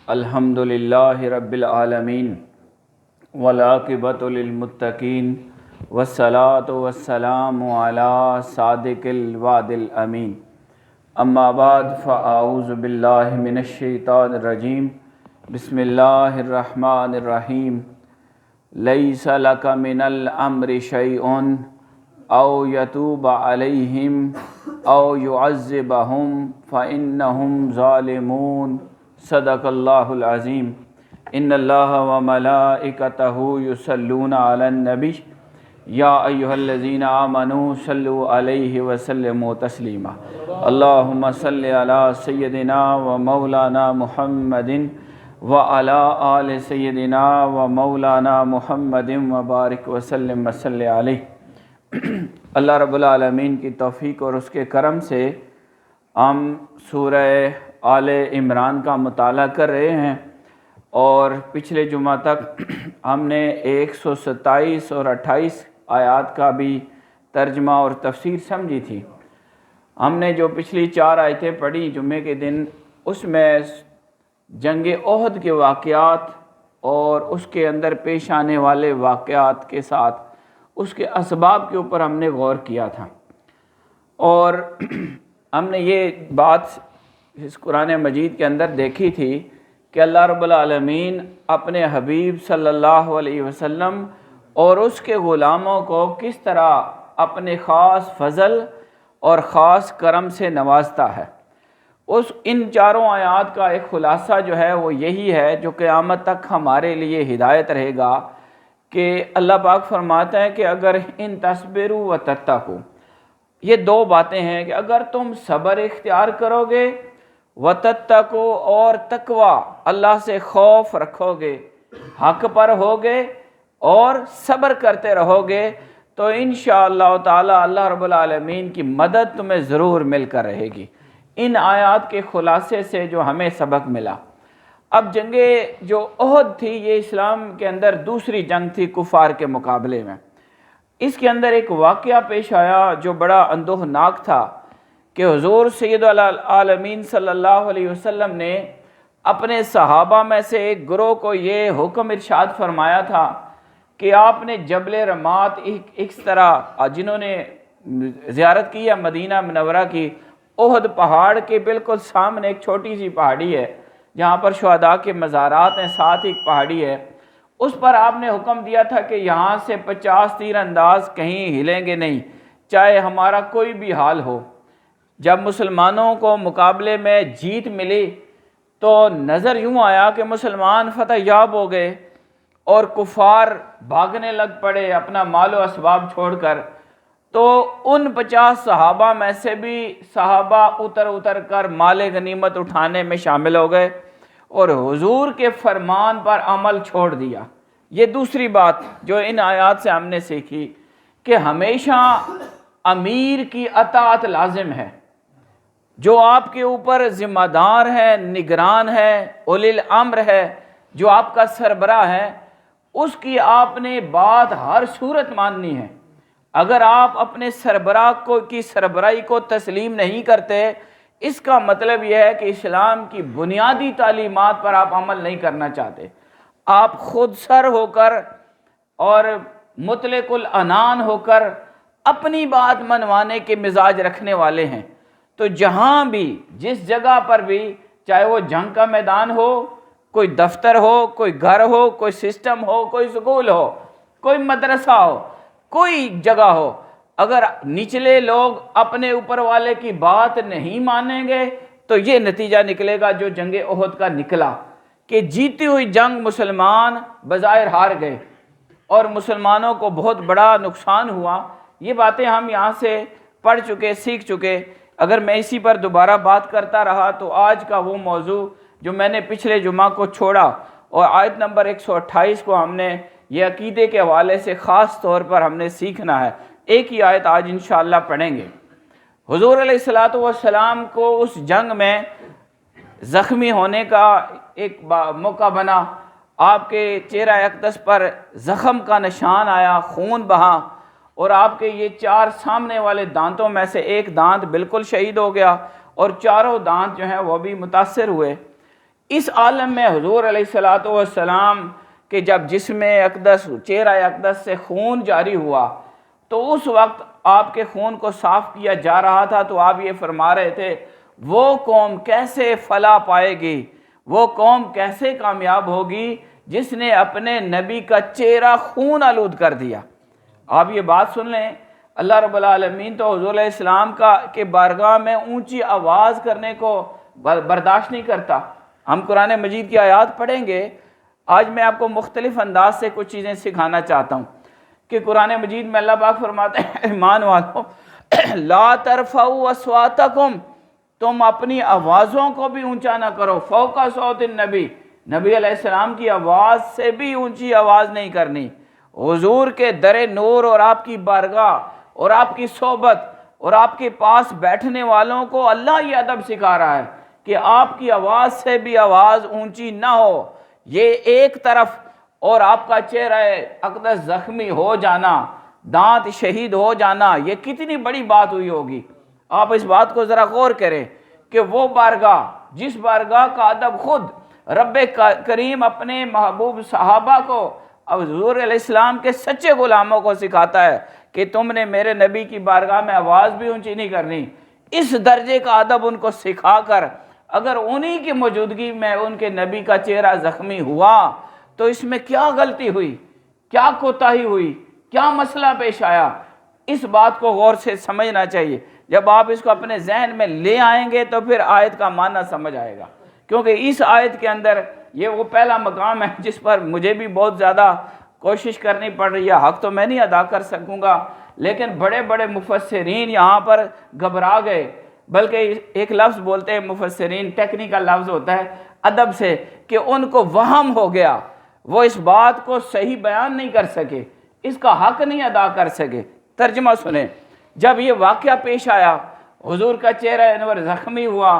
الحمد للہ رب العالمین والعاقبۃ للمتقین والصلاۃ والسلام علی صادق الوعد الامین اما بعد فاعوذ باللہ من الشیطان الرجیم بسم اللہ الرحمن الرحیم لیس لک من الامر شیء او یتوب علیہم او یعذبہم فانہم ظالمون صدق اللہ العظیم ان اللہ وملائکتہ یصلون علی النبی یا ایہا الذین آمنوا صلوا علیہ وسلموا تسلیما اللہم صلی علی سیدنا و مولانا محمد وعلی آل سیدنا و مولانا محمد وبارک وسلم وصلی علیہ۔ اللہ رب العالمین کی توفیق اور اس کے کرم سے ہم سورہ آل عمران کا مطالعہ کر رہے ہیں، اور پچھلے جمعہ تک ہم نے 127 اور 28 آیات کا بھی ترجمہ اور تفسیر سمجھی تھی۔ ہم نے جو پچھلی 4 آیتیں پڑھی جمعے کے دن، اس میں جنگ احد کے واقعات اور اس کے اندر پیش آنے والے واقعات کے ساتھ اس کے اسباب کے اوپر ہم نے غور کیا تھا، اور ہم نے یہ بات اس قرآن مجید کے اندر دیکھی تھی کہ اللہ رب العالمین اپنے حبیب صلی اللہ علیہ وسلم اور اس کے غلاموں کو کس طرح اپنے خاص فضل اور خاص کرم سے نوازتا ہے۔ ان 4 آیات کا ایک خلاصہ جو ہے وہ یہی ہے جو قیامت تک ہمارے لیے ہدایت رہے گا، کہ اللہ پاک فرماتا ہے کہ اگر ان تصبروا و تتقوا، یہ 2 باتیں ہیں کہ اگر تم صبر اختیار کرو گے، وتتقوا اور تقوی اللہ سے خوف رکھو گے، حق پر ہوگے اور صبر کرتے رہو گے، تو انشاءاللہ تعالی اللہ رب العالمین کی مدد تمہیں ضرور مل کر رہے گی۔ ان آیات کے خلاصے سے جو ہمیں سبق ملا۔ اب جنگ جو احد تھی، یہ اسلام کے اندر دوسری جنگ تھی کفار کے مقابلے میں۔ اس کے اندر ایک واقعہ پیش آیا جو بڑا اندوہناک تھا، کہ حضور سید العالمین صلی اللہ علیہ وسلم نے اپنے صحابہ میں سے ایک گروہ کو یہ حکم ارشاد فرمایا تھا کہ آپ نے جبل رمات اس طرح جنہوں نے زیارت کی ہے مدینہ منورہ کی، احد پہاڑ کے بالکل سامنے ایک چھوٹی سی پہاڑی ہے جہاں پر شہداء کے مزارات ہیں، ساتھ ایک پہاڑی ہے، اس پر آپ نے حکم دیا تھا کہ یہاں سے 50 تیر انداز کہیں ہلیں گے نہیں، چاہے ہمارا کوئی بھی حال ہو۔ جب مسلمانوں کو مقابلے میں جیت ملی تو نظر یوں آیا کہ مسلمان فتح یاب ہو گئے اور کفار بھاگنے لگ پڑے اپنا مال و اسباب چھوڑ کر۔ تو ان 50 صحابہ میں سے بھی صحابہ اتر کر مال غنیمت اٹھانے میں شامل ہو گئے اور حضور کے فرمان پر عمل چھوڑ دیا۔ یہ دوسری بات جو ان آیات سے ہم نے سیکھی، کہ ہمیشہ امیر کی اطاعت لازم ہے، جو آپ کے اوپر ذمہ دار ہے، نگران ہے، اولی الامر ہے، جو آپ کا سربراہ ہے، اس کی آپ نے بات ہر صورت ماننی ہے۔ اگر آپ اپنے سربراہ کی سربراہی کو تسلیم نہیں کرتے، اس کا مطلب یہ ہے کہ اسلام کی بنیادی تعلیمات پر آپ عمل نہیں کرنا چاہتے، آپ خود سر ہو کر اور مطلق العنان ہو کر اپنی بات منوانے کے مزاج رکھنے والے ہیں۔ تو جہاں بھی جس جگہ پر بھی، چاہے وہ جنگ کا میدان ہو، کوئی دفتر ہو، کوئی گھر ہو، کوئی سسٹم ہو، کوئی سکول ہو، کوئی مدرسہ ہو، کوئی جگہ ہو، اگر نچلے لوگ اپنے اوپر والے کی بات نہیں مانیں گے تو یہ نتیجہ نکلے گا جو جنگ احد کا نکلا، کہ جیتی ہوئی جنگ مسلمان بظاہر ہار گئے اور مسلمانوں کو بہت بڑا نقصان ہوا۔ یہ باتیں ہم یہاں سے پڑھ چکے، سیکھ چکے۔ اگر میں اسی پر دوبارہ بات کرتا رہا تو آج کا وہ موضوع جو میں نے پچھلے جمعہ کو چھوڑا، اور آیت نمبر 128 کو ہم نے یہ عقیدے کے حوالے سے خاص طور پر ہم نے سیکھنا ہے۔ ایک ہی آیت آج انشاءاللہ پڑھیں گے۔ حضور علیہ السلام کو اس جنگ میں زخمی ہونے کا ایک موقع بنا، آپ کے چہرہ اقدس پر زخم کا نشان آیا، خون بہا، اور آپ کے یہ 4 سامنے والے دانتوں میں سے ایک دانت بالکل شہید ہو گیا اور چاروں دانت جو ہیں وہ بھی متاثر ہوئے۔ اس عالم میں حضور علیہ الصلوۃ والسلام کہ جب جسم اقدس چہرہ اقدس سے خون جاری ہوا تو اس وقت آپ کے خون کو صاف کیا جا رہا تھا، تو آپ یہ فرما رہے تھے وہ قوم کیسے فلاح پائے گی، وہ قوم کیسے کامیاب ہوگی جس نے اپنے نبی کا چہرہ خون آلود کر دیا۔ آپ یہ بات سن لیں، اللہ رب العالمین تو حضور علیہ السلام کے بارگاہ میں اونچی آواز کرنے کو برداشت نہیں کرتا۔ ہم قرآن مجید کی آیات پڑھیں گے، آج میں آپ کو مختلف انداز سے کچھ چیزیں سکھانا چاہتا ہوں کہ قرآن مجید میں اللہ پاک فرماتے ہیں ایمان والوں لا ترفعوا اصواتکم، تم اپنی آوازوں کو بھی اونچا نہ کرو، فوق صوت النبی، نبی علیہ السلام کی آواز سے بھی اونچی آواز نہیں کرنی۔ حضور کے در نور اور آپ کی بارگاہ اور آپ کی صحبت اور آپ کے پاس بیٹھنے والوں کو اللہ یہ ادب سکھا رہا ہے کہ آپ کی آواز سے بھی آواز اونچی نہ ہو۔ یہ ایک طرف اور آپ کا چہرہ اقدس زخمی ہو جانا، دانت شہید ہو جانا، یہ کتنی بڑی بات ہوئی ہوگی۔ آپ اس بات کو ذرا غور کریں کہ وہ بارگاہ جس بارگاہ کا ادب خود رب کریم اپنے محبوب صحابہ کو، حضور علیہ السلام کے سچے غلاموں کو سکھاتا ہے کہ تم نے میرے نبی کی بارگاہ میں آواز بھی اونچی نہیں کرنی، اس درجے کا ادب ان کو سکھا کر اگر انہی کی موجودگی میں ان کے نبی کا چہرہ زخمی ہوا تو اس میں کیا غلطی ہوئی، کیا کوتاہی ہوئی، کیا مسئلہ پیش آیا؟ اس بات کو غور سے سمجھنا چاہیے۔ جب آپ اس کو اپنے ذہن میں لے آئیں گے تو پھر آیت کا معنی سمجھ آئے گا، کیونکہ اس آیت کے اندر یہ وہ پہلا مقام ہے جس پر مجھے بھی بہت زیادہ کوشش کرنی پڑ رہی ہے۔ حق تو میں نہیں ادا کر سکوں گا، لیکن بڑے بڑے مفسرین یہاں پر گھبرا گئے، بلکہ ایک لفظ بولتے ہیں مفسرین، ٹیکنیکل لفظ ہوتا ہے ادب سے، کہ ان کو وہم ہو گیا، وہ اس بات کو صحیح بیان نہیں کر سکے، اس کا حق نہیں ادا کر سکے۔ ترجمہ سنیں، جب یہ واقعہ پیش آیا، حضور کا چہرہ انور زخمی ہوا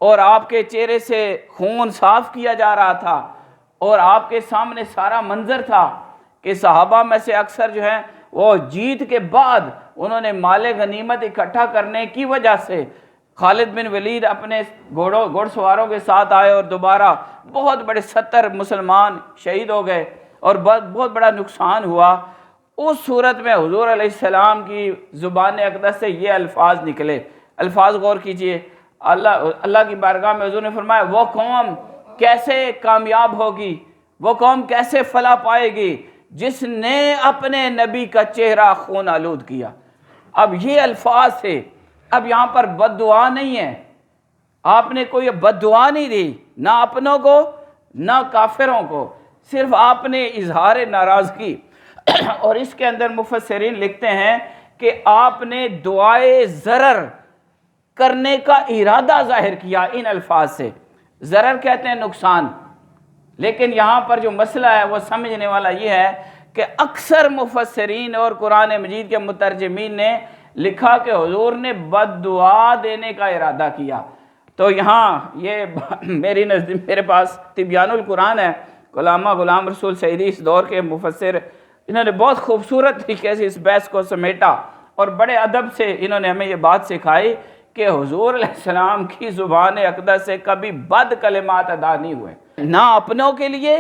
اور آپ کے چہرے سے خون صاف کیا جا رہا تھا اور آپ کے سامنے سارا منظر تھا کہ صحابہ میں سے اکثر جو ہیں وہ جیت کے بعد انہوں نے مال غنیمت اکٹھا کرنے کی وجہ سے خالد بن ولید اپنے گھوڑ سواروں کے ساتھ آئے اور دوبارہ بہت بڑے 70 مسلمان شہید ہو گئے اور بہت بڑا نقصان ہوا۔ اس صورت میں حضور علیہ السلام کی زبان اقدس سے یہ الفاظ نکلے، الفاظ غور کیجئے۔ اللہ کی بارگاہ میں حضور نے فرمایا وہ قوم کیسے کامیاب ہوگی، وہ قوم کیسے فلاح پائے گی جس نے اپنے نبی کا چہرہ خون آلود کیا۔ اب یہ الفاظ تھے، اب یہاں پر بد دعا نہیں ہے، آپ نے کوئی بد دعا نہیں دی، نہ اپنوں کو نہ کافروں کو، صرف آپ نے اظہار ناراضگی اور اس کے اندر مفسرین لکھتے ہیں کہ آپ نے دعائے ضرر کرنے کا ارادہ ظاہر کیا ان الفاظ سے۔ ضرر کہتے ہیں نقصان، لیکن یہاں پر جو مسئلہ ہے وہ سمجھنے والا یہ ہے کہ اکثر مفسرین اور قرآن مجید کے مترجمین نے لکھا کہ حضور نے بد دعا دینے کا ارادہ کیا۔ تو یہاں یہ میرے پاس تبیان القرآن ہے، علامہ غلام رسول سعیدی اس دور کے مفسر، انہوں نے بہت خوبصورت طریقے سے اس بحث کو سمیٹا اور بڑے ادب سے انہوں نے ہمیں یہ بات سکھائی کہ حضور علیہ السلام کی زبان اقدس سے کبھی بد کلمات ادا نہیں ہوئے، نہ اپنوں کے لیے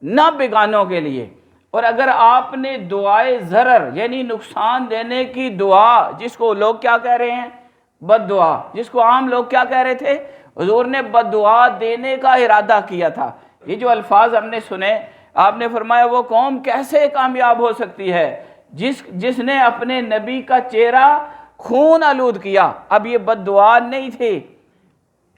نہ بیگانوں کے لیے۔ اور اگر آپ نے دعائے ضرر یعنی نقصان دینے کی دعا، جس کو لوگ کیا کہہ رہے ہیں بد دعا، جس کو عام لوگ کیا کہہ رہے تھے، حضور نے بد دعا دینے کا ارادہ کیا تھا۔ یہ جو الفاظ ہم نے سنے، آپ نے فرمایا وہ قوم کیسے کامیاب ہو سکتی ہے جس نے اپنے نبی کا چہرہ خون آلود کیا۔ اب یہ بد دعا نہیں تھی،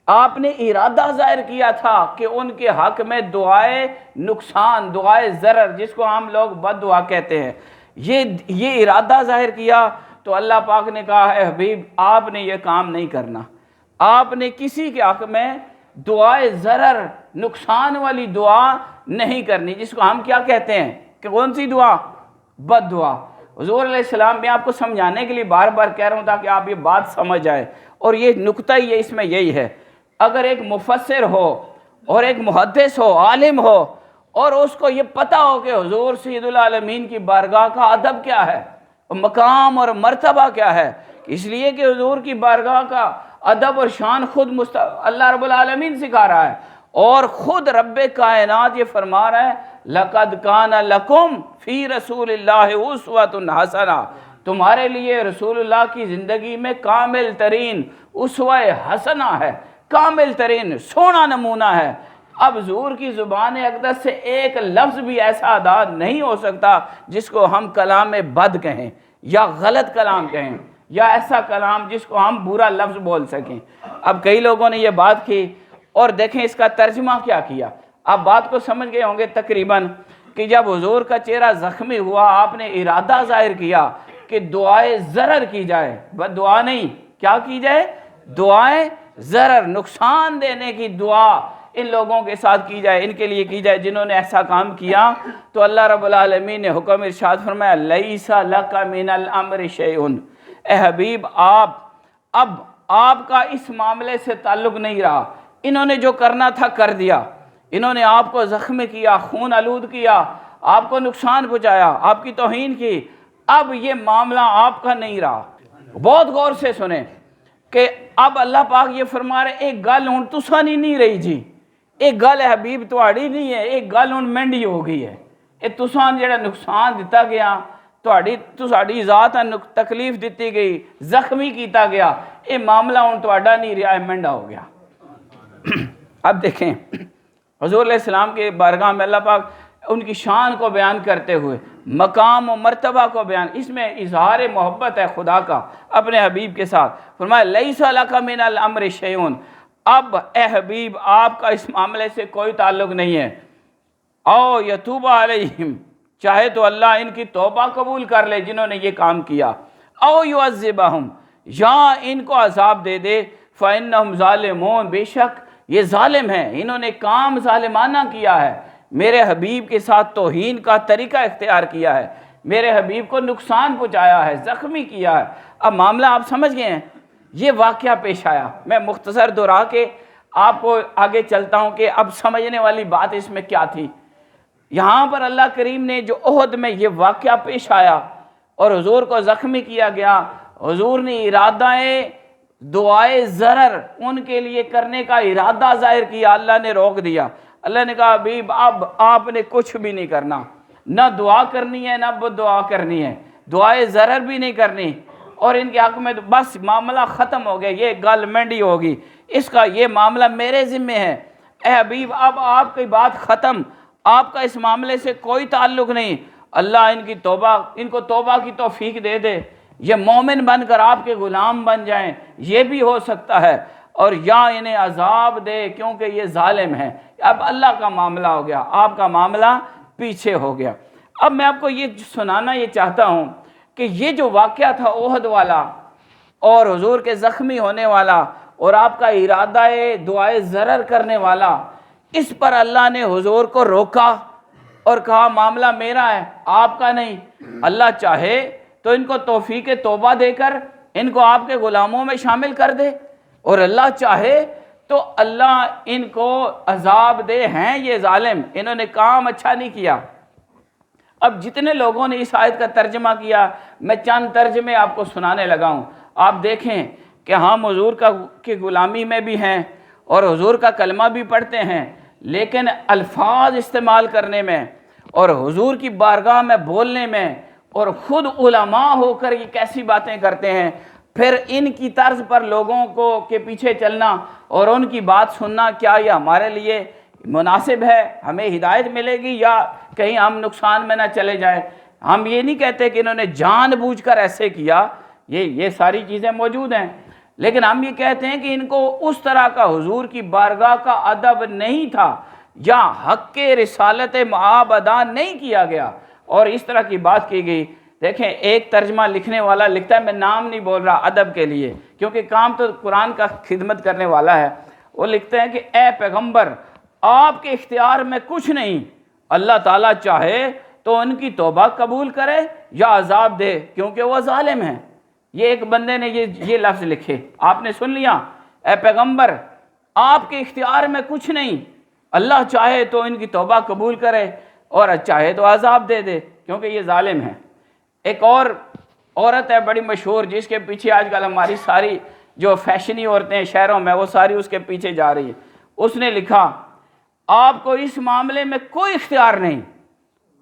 آپ نے ارادہ ظاہر کیا تھا کہ ان کے حق میں دعائے نقصان، دعائے ضرر، جس کو عام لوگ بد دعا کہتے ہیں، یہ ارادہ ظاہر کیا۔ تو اللہ پاک نے کہا ہے حبیب آپ نے یہ کام نہیں کرنا، آپ نے کسی کے حق میں دعائے ضرر نقصان والی دعا نہیں کرنی، جس کو ہم کیا کہتے ہیں کہ کون سی دعا، بد دعا۔ حضور علیہ السلام میں آپ کو سمجھانے کے لیے بار بار کہہ رہا ہوں تاکہ آپ یہ بات سمجھ آئے، اور یہ نقطہ ہی ہے اس میں یہی ہے، اگر ایک مفسر ہو اور ایک محدث ہو، عالم ہو، اور اس کو یہ پتہ ہو کہ حضور سید العالمین کی بارگاہ کا ادب کیا ہے، مقام اور مرتبہ کیا ہے، اس لیے کہ حضور کی بارگاہ کا ادب اور شان خود اللہ رب العالمین سکھا رہا ہے، اور خود رب کائنات یہ فرما رہا ہے لَقَدْ كَانَ لَكُمْ فِي رَسُولِ اللَّهِ أُسْوَةٌ حَسَنَةٌ، تمہارے لیے رسول اللہ کی زندگی میں کامل ترین اسوہ حسنہ ہے، کامل ترین سونا نمونہ ہے۔ اب حضور کی زبان اقدس سے ایک لفظ بھی ایسا ادا نہیں ہو سکتا جس کو ہم کلام بد کہیں یا غلط کلام کہیں یا ایسا کلام جس کو ہم برا لفظ بول سکیں۔ اب کئی لوگوں نے یہ بات کی اور دیکھیں اس کا ترجمہ کیا کیا۔ آپ بات کو سمجھ گئے ہوں گے تقریباً کہ جب حضور کا چہرہ زخمی ہوا آپ نے ارادہ ظاہر کیا کہ دعائے ضرر کی جائے، بس دعا نہیں، کیا کی جائے؟ دعائے ضرر، نقصان دینے کی دعا ان لوگوں کے ساتھ کی جائے، ان کے لیے کی جائے جنہوں نے ایسا کام کیا۔ تو اللہ رب العالمین نے حکم ارشاد فرمایا لیس لک من الامر شیء، اے حبیب اب آپ کا اس معاملے سے تعلق نہیں رہا، انہوں نے جو کرنا تھا کر دیا، انہوں نے آپ کو زخمی کیا، خون آلود کیا، آپ کو نقصان پہنچایا، آپ کی توہین کی، اب یہ معاملہ آپ کا نہیں رہا۔ بہت غور سے سنیں کہ اب اللہ پاک یہ فرما رہے ایک گل ہوں تسانی نہیں رہی جی، ایک گل حبیب تہاڑی نہیں ہے، ایک گل ہوں مہنڈی ہو گئی ہے، یہ تسان جڑا نقصان دیتا گیا، تہاڑی ذات تکلیف دیتی گئی، زخمی کیتا گیا، یہ معاملہ ہوں تہاڑا نہیں رہا ہے، مہنڈا ہو گیا۔ اب دیکھیں حضور علیہ السلام کے بارگاہ میں اللہ پاک ان کی شان کو بیان کرتے ہوئے مقام و مرتبہ کو بیان، اس میں اظہار محبت ہے خدا کا اپنے حبیب کے ساتھ، فرمایا لیس لک من الامر شیء، اب اے حبیب آپ کا اس معاملے سے کوئی تعلق نہیں ہے، او یتوب علیہم، چاہے تو اللہ ان کی توبہ قبول کر لے جنہوں نے یہ کام کیا، او یعذبہم، یا ان کو عذاب دے دے، فإنہم ظالمون، بے شک یہ ظالم ہیں، انہوں نے کام ظالمانہ کیا ہے، میرے حبیب کے ساتھ توہین کا طریقہ اختیار کیا ہے، میرے حبیب کو نقصان پہنچایا ہے، زخمی کیا ہے۔ اب معاملہ آپ سمجھ گئے ہیں، یہ واقعہ پیش آیا، میں مختصر دہرا کے آپ کو آگے چلتا ہوں کہ اب سمجھنے والی بات اس میں کیا تھی۔ یہاں پر اللہ کریم نے جو احد میں یہ واقعہ پیش آیا اور حضور کو زخمی کیا گیا، حضور نے ارادہ دعائے ضرر ان کے لیے کرنے کا ارادہ ظاہر کیا، اللہ نے روک دیا، اللہ نے کہا حبیب اب آپ نے کچھ بھی نہیں کرنا، نہ دعا کرنی ہے نہ دعا کرنی ہے، دعائے ضرر بھی نہیں کرنی، اور ان کے حق میں بس معاملہ ختم ہو گیا، یہ گل مینڈی ہوگی، اس کا یہ معاملہ میرے ذمہ ہے، اے حبیب اب آپ کی بات ختم، آپ کا اس معاملے سے کوئی تعلق نہیں، اللہ ان کو توبہ کی توفیق دے دے، یہ مومن بن کر آپ کے غلام بن جائیں، یہ بھی ہو سکتا ہے، اور یا انہیں عذاب دے کیونکہ یہ ظالم ہیں۔ اب اللہ کا معاملہ ہو گیا، آپ کا معاملہ پیچھے ہو گیا۔ اب میں آپ کو یہ سنانا یہ چاہتا ہوں کہ یہ جو واقعہ تھا احد والا اور حضور کے زخمی ہونے والا اور آپ کا ارادہ دعائے ضرر کرنے والا، اس پر اللہ نے حضور کو روکا اور کہا معاملہ میرا ہے آپ کا نہیں، اللہ چاہے تو ان کو توفیق توبہ دے کر ان کو آپ کے غلاموں میں شامل کر دے، اور اللہ چاہے تو اللہ ان کو عذاب دے، ہیں یہ ظالم، انہوں نے کام اچھا نہیں کیا۔ اب جتنے لوگوں نے اس آیت کا ترجمہ کیا، میں چند ترجمے آپ کو سنانے لگا ہوں، آپ دیکھیں کہ ہم حضور کی غلامی میں بھی ہیں اور حضور کا کلمہ بھی پڑھتے ہیں، لیکن الفاظ استعمال کرنے میں اور حضور کی بارگاہ میں بولنے میں اور خود علماء ہو کر یہ کیسی باتیں کرتے ہیں، پھر ان کی طرز پر لوگوں کے پیچھے چلنا اور ان کی بات سننا، کیا یہ ہمارے لیے مناسب ہے؟ ہمیں ہدایت ملے گی یا کہیں ہم نقصان میں نہ چلے جائیں؟ ہم یہ نہیں کہتے کہ انہوں نے جان بوجھ کر ایسے کیا، یہ ساری چیزیں موجود ہیں، لیکن ہم یہ کہتے ہیں کہ ان کو اس طرح کا حضور کی بارگاہ کا ادب نہیں تھا یا حق کے رسالت معاب ادا نہیں کیا گیا اور اس طرح کی بات کی گئی۔ دیکھیں ایک ترجمہ لکھنے والا لکھتا ہے، میں نام نہیں بول رہا ادب کے لیے کیونکہ کام تو قرآن کا خدمت کرنے والا ہے، وہ لکھتے ہیں کہ اے پیغمبر آپ کے اختیار میں کچھ نہیں، اللہ تعالیٰ چاہے تو ان کی توبہ قبول کرے یا عذاب دے کیونکہ وہ ظالم ہیں۔ یہ ایک بندے نے یہ لفظ لکھے، آپ نے سن لیا، اے پیغمبر آپ کے اختیار میں کچھ نہیں، اللہ چاہے تو ان کی توبہ قبول کرے اور چاہے تو عذاب دے دے کیونکہ یہ ظالم ہیں۔ ایک اور عورت ہے بڑی مشہور جس کے پیچھے آج کل ہماری ساری جو فیشنی عورتیں شہروں میں وہ ساری اس کے پیچھے جا رہی ہیں، اس نے لکھا آپ کو اس معاملے میں کوئی اختیار نہیں،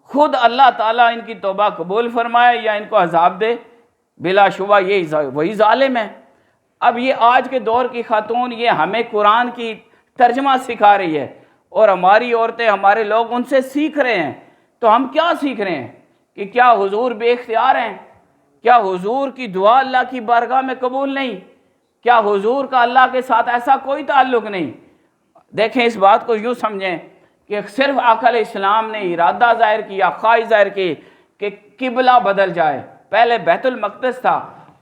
خود اللہ تعالیٰ ان کی توبہ قبول فرمائے یا ان کو عذاب دے، بلا شبہ یہ وہی ظالم ہے۔ اب یہ آج کے دور کی خاتون یہ ہمیں قرآن کی ترجمہ سکھا رہی ہے، اور ہماری عورتیں، ہمارے لوگ ان سے سیکھ رہے ہیں۔ تو ہم کیا سیکھ رہے ہیں کہ کیا حضور بے اختیار ہیں؟ کیا حضور کی دعا اللہ کی بارگاہ میں قبول نہیں؟ کیا حضور کا اللہ کے ساتھ ایسا کوئی تعلق نہیں؟ دیکھیں، اس بات کو یوں سمجھیں کہ صرف آقا علیہ السلام نے ارادہ ظاہر کیا، خواہش ظاہر کی کہ قبلہ بدل جائے۔ پہلے بیت المقدس تھا،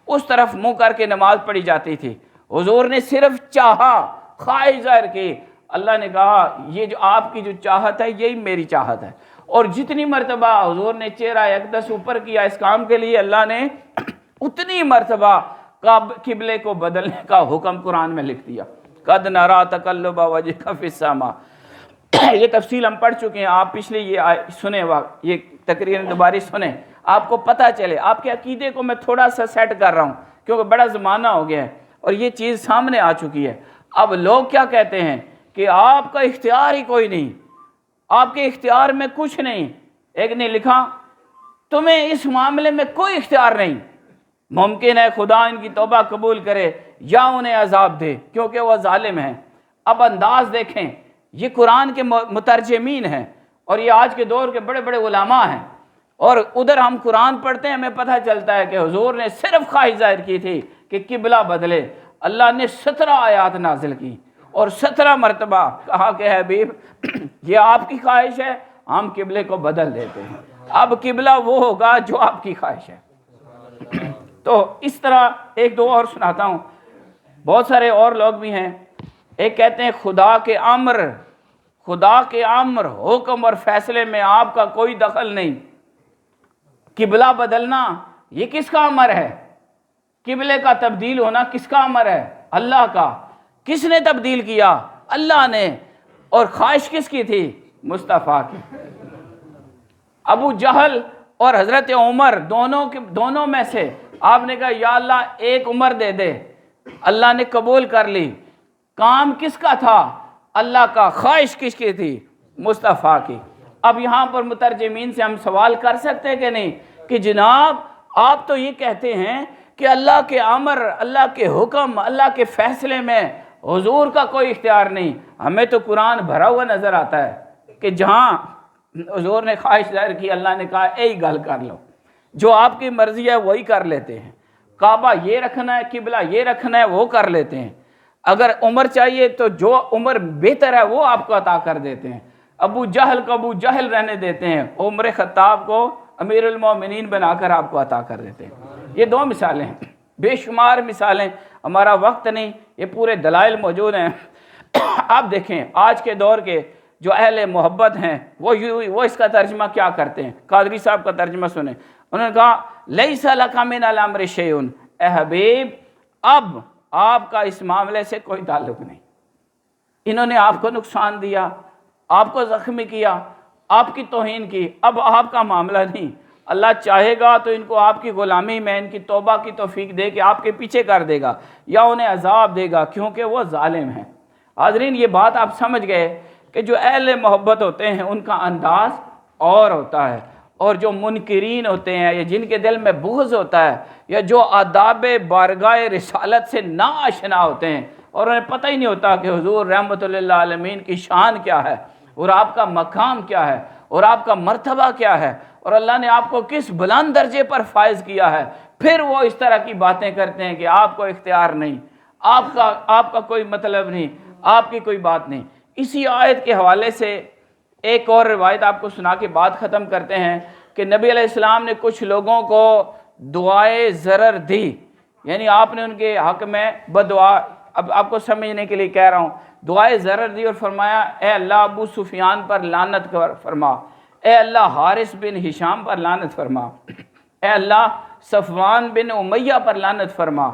اس طرف منہ کر کے نماز پڑھی جاتی تھی۔ حضور نے صرف چاہا، خواہش ظاہر کی، اللہ نے کہا یہ جو آپ کی جو چاہت ہے یہی میری چاہت ہے۔ اور جتنی مرتبہ حضور نے چہرہ اقدس اوپر کیا اس کام کے لیے، اللہ نے اتنی مرتبہ قبلے کو بدلنے کا حکم قرآن میں لکھ دیا۔ قد نرا تقلب وجهک فی السماء، یہ تفصیل ہم پڑھ چکے ہیں، آپ پچھلے یہ سنیں، یہ تقریر دوباری سنیں، آپ کو پتہ چلے۔ آپ کے عقیدے کو میں تھوڑا سا سیٹ کر رہا ہوں کیونکہ بڑا زمانہ ہو گیا ہے اور یہ چیز سامنے آ چکی ہے۔ اب لوگ کیا کہتے ہیں کہ آپ کا اختیار ہی کوئی نہیں، آپ کے اختیار میں کچھ نہیں۔ ایک نے لکھا تمہیں اس معاملے میں کوئی اختیار نہیں، ممکن ہے خدا ان کی توبہ قبول کرے یا انہیں عذاب دے کیونکہ وہ ظالم ہیں۔ اب انداز دیکھیں، یہ قرآن کے مترجمین ہیں اور یہ آج کے دور کے بڑے بڑے علماء ہیں، اور ادھر ہم قرآن پڑھتے ہیں، ہمیں پتہ چلتا ہے کہ حضور نے صرف خواہش ظاہر کی تھی کہ قبلہ بدلے۔ اللہ نے 17 آیات نازل کی اور 17 مرتبہ کہا کہ حبیب یہ آپ کی خواہش ہے، ہم قبلے کو بدل دیتے ہیں، اب قبلہ وہ ہوگا جو آپ کی خواہش ہے۔ تو اس طرح ایک دو اور سناتا ہوں، بہت سارے اور لوگ بھی ہیں۔ ایک کہتے ہیں خدا کے امر حکم اور فیصلے میں آپ کا کوئی دخل نہیں۔ قبلہ بدلنا یہ کس کا امر ہے؟ قبلے کا تبدیل ہونا کس کا امر ہے؟ اللہ کا۔ کس نے تبدیل کیا؟ اللہ نے۔ اور خواہش کس کی تھی؟ مصطفیٰ کی۔ ابو جہل اور حضرت عمر دونوں میں سے آپ نے کہا یا اللہ ایک عمر دے دے، اللہ نے قبول کر لی۔ کام کس کا تھا؟ اللہ کا۔ خواہش کس کی تھی؟ مصطفیٰ کی۔ اب یہاں پر مترجمین سے ہم سوال کر سکتے ہیں کہ نہیں کہ جناب آپ تو یہ کہتے ہیں کہ اللہ کے امر، اللہ کے حکم، اللہ کے فیصلے میں حضور کا کوئی اختیار نہیں۔ ہمیں تو قرآن بھرا ہوا نظر آتا ہے کہ جہاں حضور نے خواہش ظاہر کی، اللہ نے کہا اے گل کر لو، جو آپ کی مرضی ہے وہی کر لیتے ہیں۔ کعبہ یہ رکھنا ہے، قبلہ یہ رکھنا ہے، وہ کر لیتے ہیں۔ اگر عمر چاہیے تو جو عمر بہتر ہے وہ آپ کو عطا کر دیتے ہیں۔ ابو جہل کو ابو جہل رہنے دیتے ہیں، عمر خطاب کو امیر المومنین بنا کر آپ کو عطا کر دیتے ہیں۔ یہ دو مثالیں ہیں، بے شمار مثالیں، ہمارا وقت نہیں، یہ پورے دلائل موجود ہیں۔ آپ دیکھیں آج کے دور کے جو اہل محبت ہیں وہ اس کا ترجمہ کیا کرتے ہیں۔ قادری صاحب کا ترجمہ سنیں، انہوں نے کہا لیس لک من الامر شیء، اے حبیب اب آپ کا اس معاملے سے کوئی تعلق نہیں۔ انہوں نے آپ کو نقصان دیا، آپ کو زخمی کیا، آپ کی توہین کی، اب آپ کا معاملہ نہیں۔ اللہ چاہے گا تو ان کو آپ کی غلامی میں ان کی توبہ کی توفیق دے کے آپ کے پیچھے کر دے گا یا انہیں عذاب دے گا کیونکہ وہ ظالم ہیں۔ حاضرین یہ بات آپ سمجھ گئے کہ جو اہل محبت ہوتے ہیں ان کا انداز اور ہوتا ہے، اور جو منکرین ہوتے ہیں یا جن کے دل میں بغض ہوتا ہے یا جو آداب بارگاہ رسالت سے ناآشنا ہوتے ہیں اور انہیں پتہ ہی نہیں ہوتا کہ حضور رحمت للعالمین کی شان کیا ہے اور آپ کا مقام کیا ہے اور آپ کا مرتبہ کیا ہے اور اللہ نے آپ کو کس بلند درجے پر فائز کیا ہے، پھر وہ اس طرح کی باتیں کرتے ہیں کہ آپ کو اختیار نہیں، آپ کا کوئی مطلب نہیں، آپ کی کوئی بات نہیں۔ اسی آیت کے حوالے سے ایک اور روایت آپ کو سنا کے بات ختم کرتے ہیں کہ نبی علیہ السلام نے کچھ لوگوں کو دعائے ضرر دی، یعنی آپ نے ان کے حق میں بدعا، اب آپ کو سمجھنے کے لیے کہہ رہا ہوں، دعائے ضرر دی اور فرمایا اے اللہ ابو سفیان پر لعنت فرما، اے اللہ حارث بن ہشام پر لعنت فرما، اے اللہ صفوان بن امیہ پر لعنت فرما۔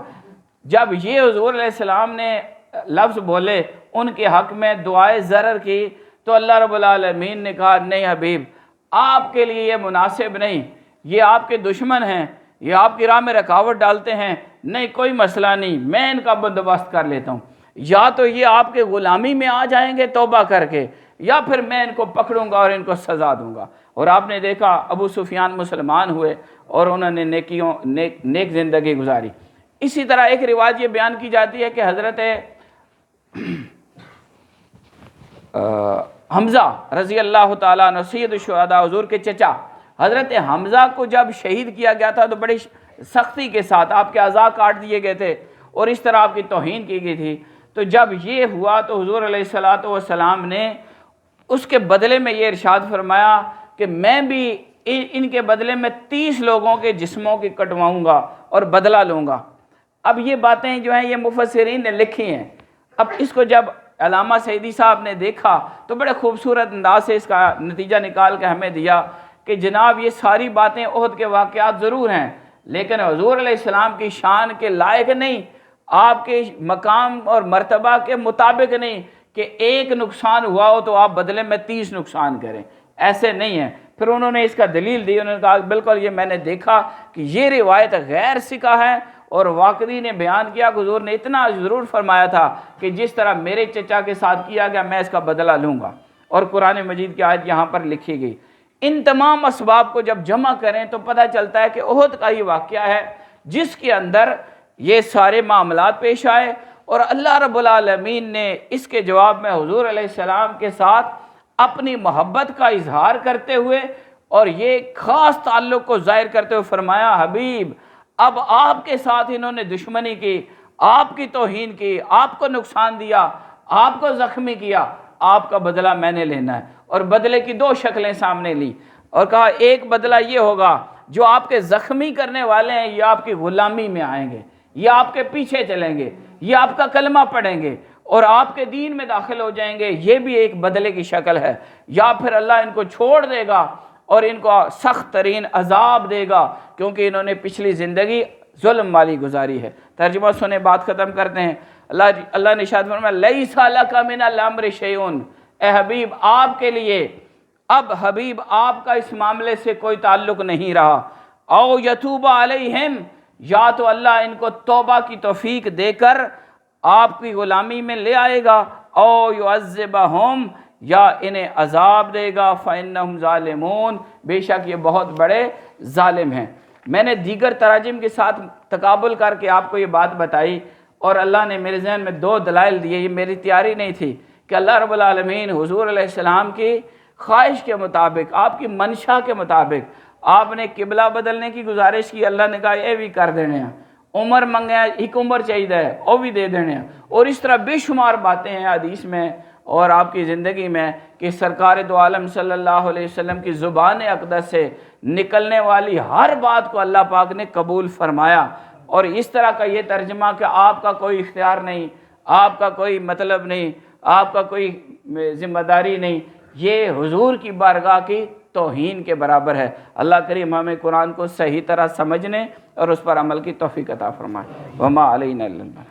جب یہ حضور علیہ السلام نے لفظ بولے ان کے حق میں دعائے ضرر کی تو اللہ رب العالمین نے کہا نہیں حبیب آپ کے لیے یہ مناسب نہیں، یہ آپ کے دشمن ہیں، یہ آپ کی راہ میں رکاوٹ ڈالتے ہیں، نہیں کوئی مسئلہ نہیں، میں ان کا بندوبست کر لیتا ہوں، یا تو یہ آپ کے غلامی میں آ جائیں گے توبہ کر کے، یا پھر میں ان کو پکڑوں گا اور ان کو سزا دوں گا۔ اور آپ نے دیکھا ابو سفیان مسلمان ہوئے اور انہوں نے نیک زندگی گزاری۔ اسی طرح ایک روایت یہ بیان کی جاتی ہے کہ حضرت حمزہ رضی اللہ تعالیٰ عنہ سید الشہداء حضور کے چچا حضرت حمزہ کو جب شہید کیا گیا تھا تو بڑی سختی کے ساتھ آپ کے اعضاء کاٹ دیے گئے تھے اور اس طرح آپ کی توہین کی گئی تھی۔ تو جب یہ ہوا تو حضور علیہ السلام نے اس کے بدلے میں یہ ارشاد فرمایا کہ میں بھی ان کے بدلے میں 30 لوگوں کے جسموں کی کٹواؤں گا اور بدلہ لوں گا۔ اب یہ باتیں جو ہیں یہ مفسرین نے لکھی ہیں۔ اب اس کو جب علامہ سعیدی صاحب نے دیکھا تو بڑے خوبصورت انداز سے اس کا نتیجہ نکال کے ہمیں دیا کہ جناب یہ ساری باتیں احد کے واقعات ضرور ہیں لیکن حضور علیہ السلام کی شان کے لائق نہیں، آپ کے مقام اور مرتبہ کے مطابق نہیں کہ ایک نقصان ہوا ہو تو آپ بدلے میں 30 نقصان کریں، ایسے نہیں ہیں۔ پھر انہوں نے اس کا دلیل دی، انہوں نے کہا بالکل یہ میں نے دیکھا کہ یہ روایت غیر ثقہ ہے اور واقعی نے بیان کیا کہ حضور نے اتنا ضرور فرمایا تھا کہ جس طرح میرے چچا کے ساتھ کیا گیا میں اس کا بدلہ لوں گا، اور قرآن مجید کی آیت یہاں پر لکھی گئی۔ ان تمام اسباب کو جب جمع کریں تو پتہ چلتا ہے کہ احد کا یہ واقعہ ہے جس کے اندر یہ سارے معاملات پیش آئے، اور اللہ رب العالمین نے اس کے جواب میں حضور علیہ السلام کے ساتھ اپنی محبت کا اظہار کرتے ہوئے اور یہ خاص تعلق کو ظاہر کرتے ہوئے فرمایا حبیب اب آپ کے ساتھ انہوں نے دشمنی کی، آپ کی توہین کی، آپ کو نقصان دیا، آپ کو زخمی کیا، آپ کا بدلہ میں نے لینا ہے۔ اور بدلے کی 2 شکلیں سامنے لی اور کہا ایک بدلہ یہ ہوگا جو آپ کے زخمی کرنے والے ہیں یہ آپ کی غلامی میں آئیں گے، یہ آپ کے پیچھے چلیں گے، یہ آپ کا کلمہ پڑھیں گے اور آپ کے دین میں داخل ہو جائیں گے، یہ بھی ایک بدلے کی شکل ہے، یا پھر اللہ ان کو چھوڑ دے گا اور ان کو سخت ترین عذاب دے گا کیونکہ انہوں نے پچھلی زندگی ظلم والی گزاری ہے۔ ترجمہ سنے بات ختم کرتے ہیں۔ اللہ نے ارشاد فرمایا لیس لک من الامر شیء، اے حبیب آپ کے لیے اب حبیب آپ کا اس معاملے سے کوئی تعلق نہیں رہا، او یتوب علیہم یا تو اللہ ان کو توبہ کی توفیق دے کر آپ کی غلامی میں لے آئے گا، او یعذبہم یا انہیں عذاب دے گا، فإنہم ظالمون بے شک یہ بہت بڑے ظالم ہیں۔ میں نے دیگر تراجم کے ساتھ تقابل کر کے آپ کو یہ بات بتائی اور اللہ نے میرے ذہن میں 2 دلائل دیے، یہ میری تیاری نہیں تھی کہ اللہ رب العالمین حضور علیہ السلام کی خواہش کے مطابق آپ کی منشا کے مطابق آپ نے قبلہ بدلنے کی گزارش کی، اللہ نے کہا یہ بھی کر دینے ہیں، عمر منگیا ایک عمر چاہیے وہ بھی دے دینے ہیں، اور اس طرح بے شمار باتیں ہیں حدیث میں اور آپ کی زندگی میں کہ سرکار دو عالم صلی اللہ علیہ وسلم کی زبان اقدس سے نکلنے والی ہر بات کو اللہ پاک نے قبول فرمایا۔ اور اس طرح کا یہ ترجمہ کہ آپ کا کوئی اختیار نہیں، آپ کا کوئی مطلب نہیں، آپ کا کوئی ذمہ داری نہیں، یہ حضور کی بارگاہ کی توہین کے برابر ہے۔ اللہ کریم ہمیں قرآن کو صحیح طرح سمجھنے اور اس پر عمل کی توفیق عطا فرمائے۔ وما علینا الا البلاغ۔